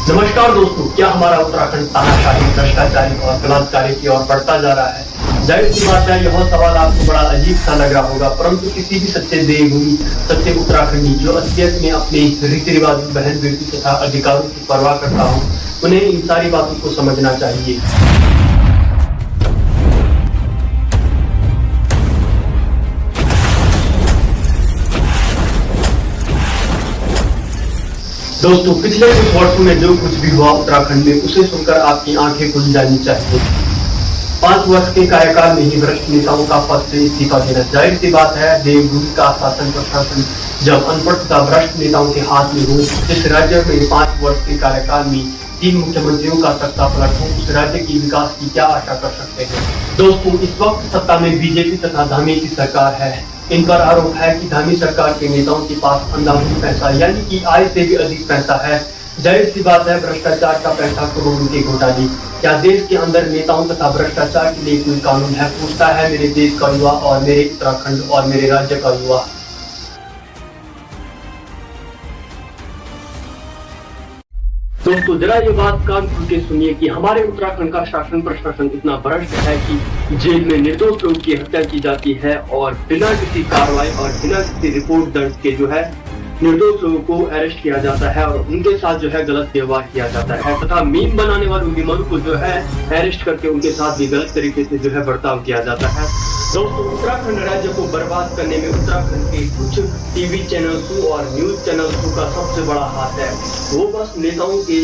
नमस्कार दोस्तों, क्या हमारा उत्तराखंड तानाशाही, भ्रष्टाचारी और बलात्कारी की ओर बढ़ता जा रहा है? जाहिर सी बात है, यह सवाल आपको बड़ा अजीब सा लग रहा होगा, परंतु किसी भी सच्चे देवभूमि, सच्चे उत्तराखंडी जो असलियत में अपने रीति रिवाज, बहन बेटी तथा अधिकारों की परवाह करता हो, उन्हें इन सारी बातों को समझना चाहिए। दोस्तों, पिछले कुछ वर्षों में जो कुछ भी हुआ उत्तराखंड में, उसे सुनकर आपकी आंखें खुल जानी चाहिए। 5 वर्ष के कार्यकाल में ही भ्रष्ट नेताओं का पद से इस्तीफा देना, जाहिर सी बात है, देवभूमि का शासन प्रशासन जब अनपढ़ तथा भ्रष्ट नेताओं के हाथ में हो, जिस राज्य में 5 वर्ष के कार्यकाल में 3 मुख्यमंत्रियों का सत्ता पलट हो, उस राज्य की विकास की क्या आशा कर सकते हैं? दोस्तों, इस वक्त सत्ता में बीजेपी तथा धामी की सरकार है। इन पर आरोप है कि धामी सरकार के नेताओं के पास अंधाधुंध पैसा, यानी कि आय से भी अधिक पैसा है। जाहिर सी बात है, भ्रष्टाचार का पैसा करोड़ों के घोटाले। क्या देश के अंदर नेताओं तथा भ्रष्टाचार के लिए कोई कानून है? पूछता है मेरे देश का युवा और मेरे उत्तराखंड और मेरे राज्य का युवा। दोस्तों, जरा ये बात कान खोल के सुनिए कि हमारे उत्तराखंड का शासन प्रशासन इतना भ्रष्ट है कि जेल में निर्दोष लोगों की हत्या की जाती है और बिना किसी कार्रवाई और बिना किसी रिपोर्ट दर्ज के जो है निर्दोष लोगों को अरेस्ट किया जाता है और उनके साथ जो है गलत व्यवहार किया जाता है तथा मीम बनाने वाले मीमों को जो है अरेस्ट करके उनके साथ भी गलत तरीके से जो है बर्ताव किया जाता है। दोस्तों, उत्तराखंड राज्य को बर्बाद करने में उत्तराखंड के कुछ टीवी चैनल्स और न्यूज चैनल्स का सबसे बड़ा हाथ है। वो बस नेताओं के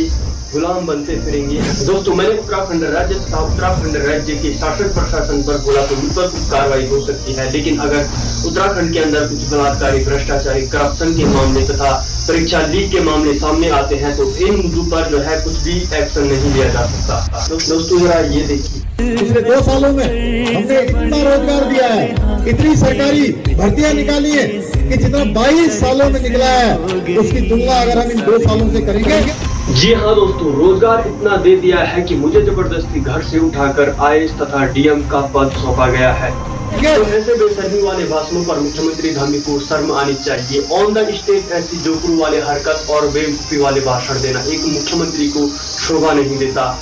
गुलाम बनते फिरेंगे। दोस्तों, मैंने उत्तराखंड राज्य तथा उत्तराखंड राज्य के शासन प्रशासन पर बोला तो उन पर कुछ कार्रवाई हो सकती है, लेकिन अगर उत्तराखंड के अंदर कुछ बलात्कारी, भ्रष्टाचारी, करप्शन के मामले तथा परीक्षा लीक के मामले सामने आते हैं तो इन मुद्दों पर जो है कुछ भी एक्शन नहीं लिया जा सकता। दोस्तों, जरा ये देखिए, पिछले 2 सालों में हमने इतना रोजगार दिया है, इतनी सरकारी भर्तियां निकाली है कि जितना 22 सालों में निकला है, उसकी तुलना अगर हम इन 2 सालों से करेंगे। जी हाँ दोस्तों, रोजगार इतना दे दिया है कि मुझे जबरदस्ती घर से उठाकर आईएएस तथा डीएम का पद सौंपा गया है। तो ऐसे बेशर्मी वाले भाषणों पर मुख्यमंत्री धामी को शर्म आनी चाहिए। ऑन द स्टेज ऐसी जोकरू वाले हरकत और बेवकूफी वाले भाषण देना एक मुख्यमंत्री को शोभा नहीं देता।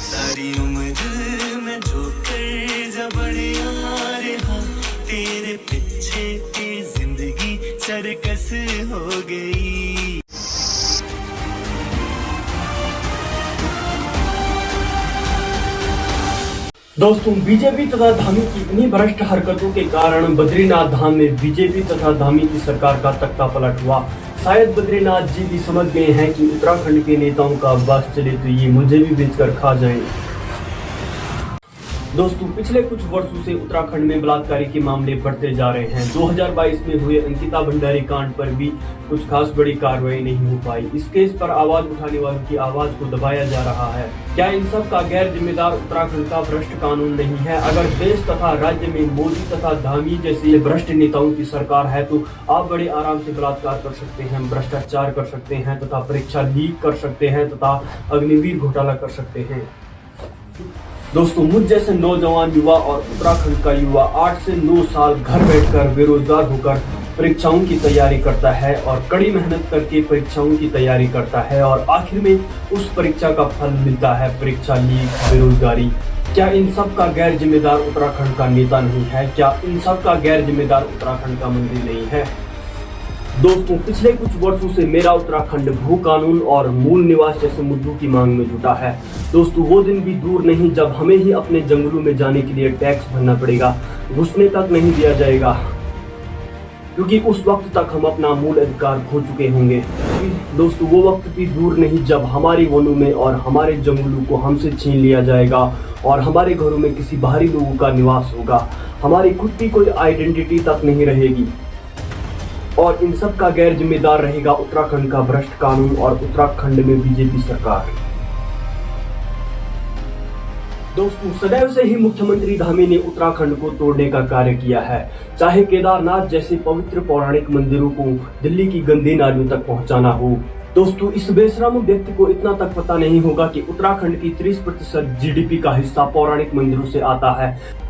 तेरे पीछे की जिंदगी सर्कस हो गई। दोस्तों, बीजेपी तथा धामी की इतनी भ्रष्ट हरकतों के कारण बद्रीनाथ धाम में बीजेपी तथा धामी की सरकार का तख्ता पलट हुआ। शायद बद्रीनाथ जी भी समझ गए हैं कि उत्तराखंड के नेताओं का बस चले तो ये मुझे भी बेचकर खा जाएं। दोस्तों, पिछले कुछ वर्षों से उत्तराखंड में बलात्कारी के मामले बढ़ते जा रहे हैं। 2022 में हुए अंकिता भंडारी कांड पर भी कुछ खास बड़ी कार्रवाई नहीं हो पाई। इस केस पर आवाज उठाने वालों की आवाज को दबाया जा रहा है। क्या इन सब का गैर जिम्मेदार उत्तराखंड का भ्रष्ट कानून नहीं है? अगर देश तथा राज्य में मोदी तथा धामी जैसे भ्रष्ट नेताओं की सरकार है तो आप बड़े आराम से बलात्कार कर सकते हैं, भ्रष्टाचार कर सकते हैं तथा परीक्षा लीक कर सकते हैं तथा अग्निवीर घोटाला कर सकते हैं। दोस्तों, मुझ जैसे नौजवान युवा और उत्तराखंड का युवा 8 से 9 साल घर बैठकर बेरोजगार होकर परीक्षाओं की तैयारी करता है और कड़ी मेहनत करके परीक्षाओं की तैयारी करता है और आखिर में उस परीक्षा का फल मिलता है परीक्षा लीक, बेरोजगारी। क्या इन सब का गैर जिम्मेदार उत्तराखंड का नेता नहीं है? क्या इन सब का गैर जिम्मेदार उत्तराखंड का मंत्री नहीं है? दोस्तों, पिछले कुछ वर्षों से मेरा उत्तराखंड भू कानून और मूल निवास जैसे मुद्दों की मांग में जुटा है। दोस्तों, वो दिन भी दूर नहीं जब हमें ही अपने जंगलों में जाने के लिए टैक्स भरना पड़ेगा, घुसने तक नहीं दिया जाएगा, क्योंकि उस वक्त तक हम अपना मूल अधिकार खो चुके होंगे। दोस्तों, वो वक्त भी दूर नहीं जब हमारे वनों में और हमारे जंगलों को हमसे छीन लिया जाएगा और हमारे घरों में किसी बाहरी लोगों का निवास होगा। हमारी खुद की कोई आइडेंटिटी तक नहीं रहेगी और इन सब का गैर जिम्मेदार रहेगा उत्तराखंड का भ्रष्ट कानून और उत्तराखंड में बीजेपी सरकार। दोस्तों, सदैव से ही मुख्यमंत्री धामी ने उत्तराखंड को तोड़ने का कार्य किया है, चाहे केदारनाथ जैसे पवित्र पौराणिक मंदिरों को दिल्ली की गंदी नालियों तक पहुंचाना हो। दोस्तों, इस बेशरम व्यक्ति को इतना तक पता नहीं होगा कि उत्तराखंड की 30% जीडीपी का हिस्सा पौराणिक मंदिरों से आता है।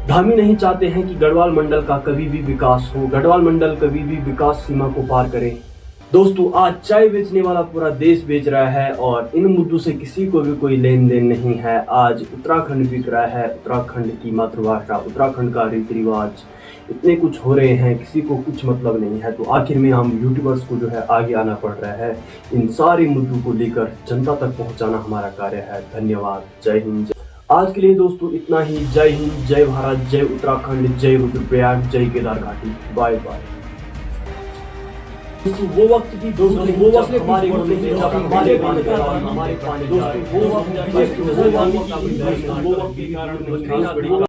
धामी नहीं चाहते हैं कि गढ़वाल मंडल का कभी भी विकास हो, गढ़वाल मंडल कभी भी विकास सीमा को पार करे। दोस्तों आज चाय बेचने वाला पूरा देश बेच रहा है और इन मुद्दों से किसी को भी कोई लेन देन नहीं है। आज उत्तराखंड बिक रहा है, उत्तराखंड की मातृभाषा, उत्तराखंड का रीति रिवाज, इतने कुछ हो रहे हैं, किसी को कुछ मतलब नहीं है। तो आखिर में हम यूट्यूबर्स को जो है आगे आना पड़ रहा है, इन सारे मुद्दों को लेकर जनता तक पहुंचाना हमारा कार्य है। धन्यवाद, जय हिंद। आज के लिए दोस्तों इतना ही। जय हिंद, जय भारत, जय उत्तराखंड, जय रुद्रप्रयाग, जय केदार घाटी। Bye bye. वो वक्त की दोस्तों वो वक्त हमारे वो वक्त के कारण